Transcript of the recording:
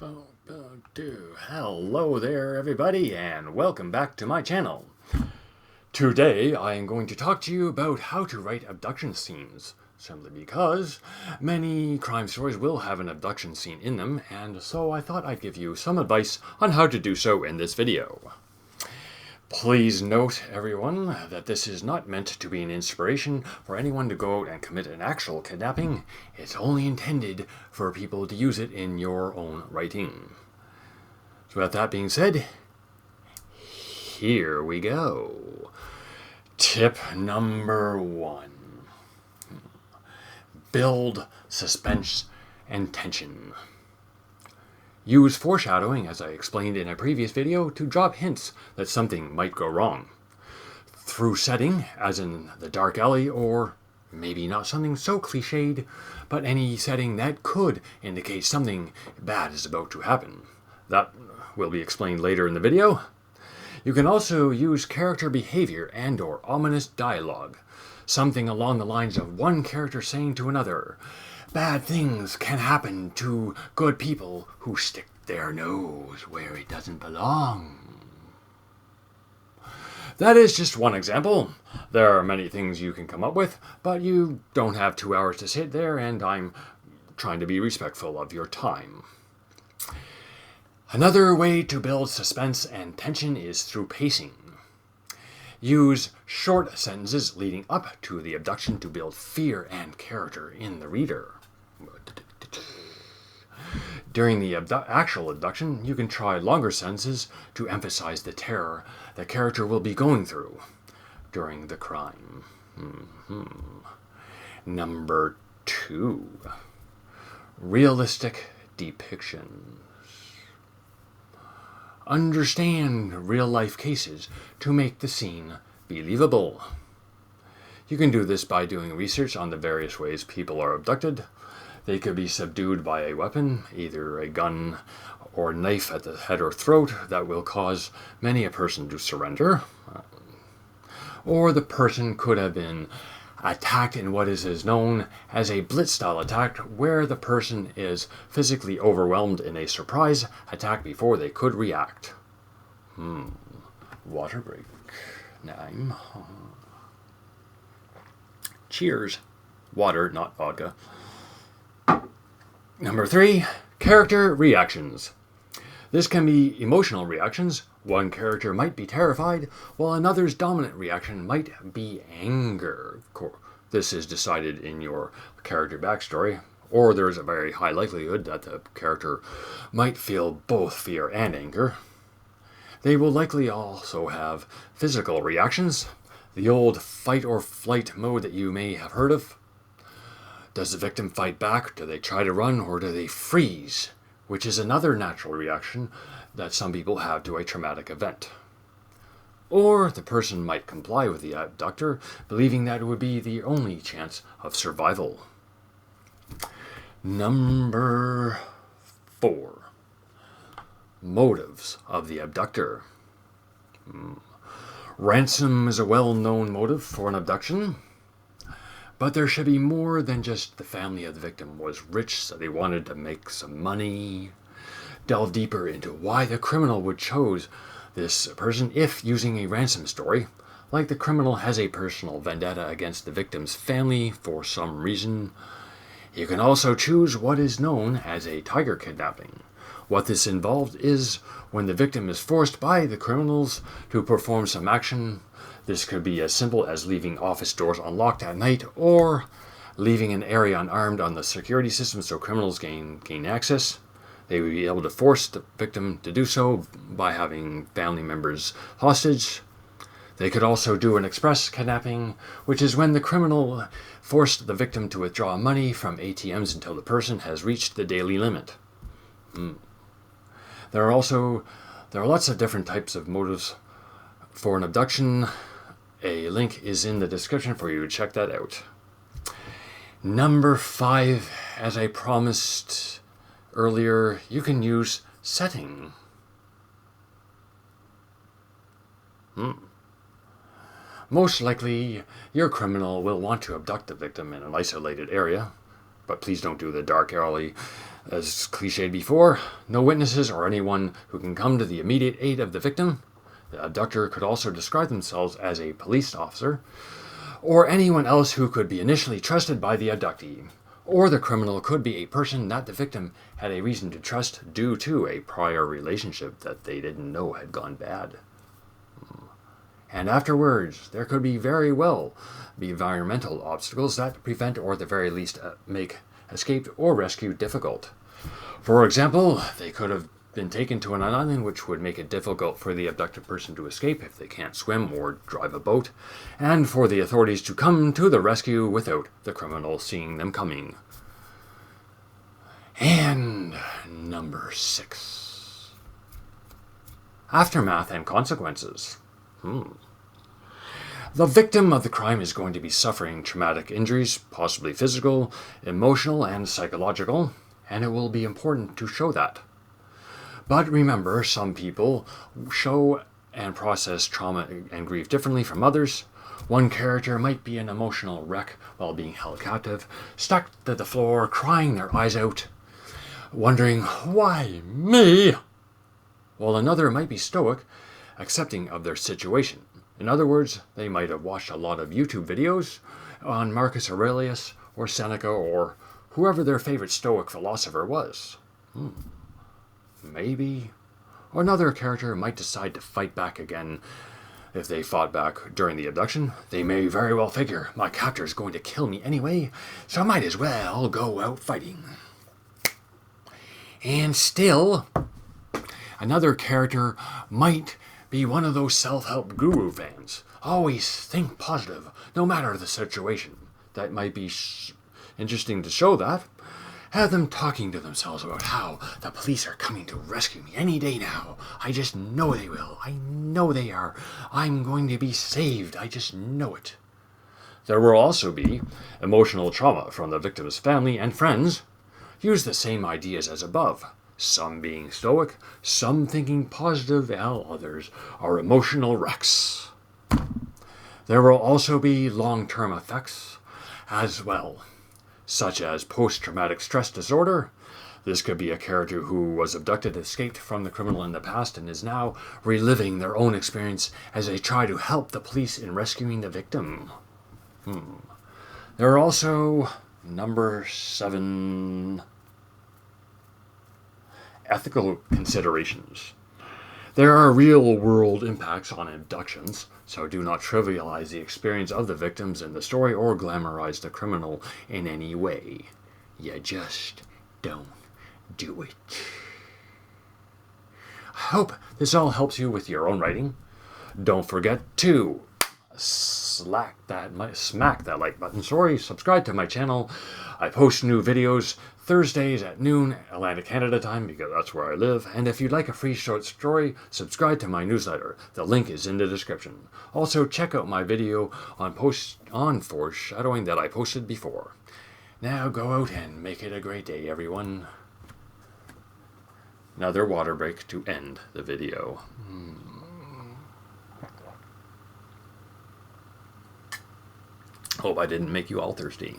Hello there everybody and welcome back to my channel. Today I am going to talk to you about how to write abduction scenes, simply because many crime stories will have an abduction scene in them, and so I thought I'd give you some advice on how to do so in this video. Please note, everyone, that this is not meant to be an inspiration for anyone to go out and commit an actual kidnapping. It's only intended for people to use it in your own writing. So with that being said, here we go. Tip number 1. Build suspense and tension. Use foreshadowing, as I explained in a previous video, to drop hints that something might go wrong. Through setting, as in the dark alley, or maybe not something so cliched, but any setting that could indicate something bad is about to happen. That will be explained later in the video. You can also use character behavior and/or ominous dialogue. Something along the lines of one character saying to another, "Bad things can happen to good people who stick their nose where it doesn't belong." That is just one example. There are many things you can come up with, but you don't have 2 hours to sit there, and I'm trying to be respectful of your time. Another way to build suspense and tension is through pacing. Use short sentences leading up to the abduction to build fear and character in the reader. During the actual abduction, you can try longer sentences to emphasize the terror the character will be going through during the crime. Number 2. Realistic depictions. Understand real-life cases to make the scene believable. You can do this by doing research on the various ways people are abducted. They could be subdued by a weapon, either a gun or knife at the head or throat that will cause many a person to surrender. Or the person could have been attacked in what is known as a blitz-style attack, where the person is physically overwhelmed in a surprise attack before they could react. Water break. Nine. Cheers. Water, not vodka. Number 3. Character reactions. This can be emotional reactions. One character might be terrified, while another's dominant reaction might be anger. This is decided in your character backstory, or there's a very high likelihood that the character might feel both fear and anger. They will likely also have physical reactions, the old fight or flight mode that you may have heard of. Does the victim fight back? Do they try to run, or do they freeze? Which is another natural reaction that some people have to a traumatic event. Or the person might comply with the abductor, believing that it would be the only chance of survival. Number 4. Motives of the abductor. Ransom is a well-known motive for an abduction. But there should be more than just the family of the victim was rich, so they wanted to make some money. Delve deeper into why the criminal would choose this person if using a ransom story, like the criminal has a personal vendetta against the victim's family for some reason. You can also choose what is known as a tiger kidnapping. What this involved is when the victim is forced by the criminals to perform some action. This could be as simple as leaving office doors unlocked at night, or leaving an area unarmed on the security system so criminals gain access. They would be able to force the victim to do so by having family members hostage. They could also do an express kidnapping, which is when the criminal forced the victim to withdraw money from ATMs until the person has reached the daily limit. There are lots of different types of motives for an abduction. A link is in the description for you to check that out. Number 5, as I promised earlier, you can use setting. Most likely, your criminal will want to abduct the victim in an isolated area, but please don't do the dark alley. As cliched before, no witnesses or anyone who can come to the immediate aid of the victim. The abductor could also describe themselves as a police officer, or anyone else who could be initially trusted by the abductee. Or the criminal could be a person that the victim had a reason to trust due to a prior relationship that they didn't know had gone bad. And afterwards, there could be very well be environmental obstacles that prevent or at the very least make escape or rescue difficult. For example, they could have been taken to an island which would make it difficult for the abducted person to escape if they can't swim or drive a boat, and for the authorities to come to the rescue without the criminal seeing them coming. And number 6. Aftermath and consequences. The victim of the crime is going to be suffering traumatic injuries, possibly physical, emotional, and psychological, and it will be important to show that. But remember, some people show and process trauma and grief differently from others. One character might be an emotional wreck while being held captive, stuck to the floor, crying their eyes out, wondering, why me? While another might be stoic, accepting of their situation. In other words, they might have watched a lot of YouTube videos on Marcus Aurelius or Seneca or whoever their favorite Stoic philosopher was. Maybe. Or another character might decide to fight back again. If they fought back during the abduction, they may very well figure, my captor is going to kill me anyway, so I might as well go out fighting. And still, another character might be one of those self-help guru fans. Always think positive, no matter the situation. That might be interesting to show that. Have them talking to themselves about how the police are coming to rescue me any day now. I just know they will. I know they are. I'm going to be saved. I just know it. There will also be emotional trauma from the victim's family and friends. Use the same ideas as above. Some being stoic, some thinking positive, while others are emotional wrecks. There will also be long-term effects as well, such as post-traumatic stress disorder. This could be a character who was abducted, escaped from the criminal in the past, and is now reliving their own experience as they try to help the police in rescuing the victim. There are also, number 7, ethical considerations. There are real-world impacts on abductions, so do not trivialize the experience of the victims in the story or glamorize the criminal in any way. You just don't do it. I hope this all helps you with your own writing. Don't forget to smack that like button. Subscribe to my channel. I post new videos Thursdays at noon Atlantic Canada time because that's where I live. And if you'd like a free short story, subscribe to my newsletter. The link is in the description. Also check out my video on foreshadowing that I posted before. Now go out and make it a great day, everyone. Another water break to end the video. Hope I didn't make you all thirsty.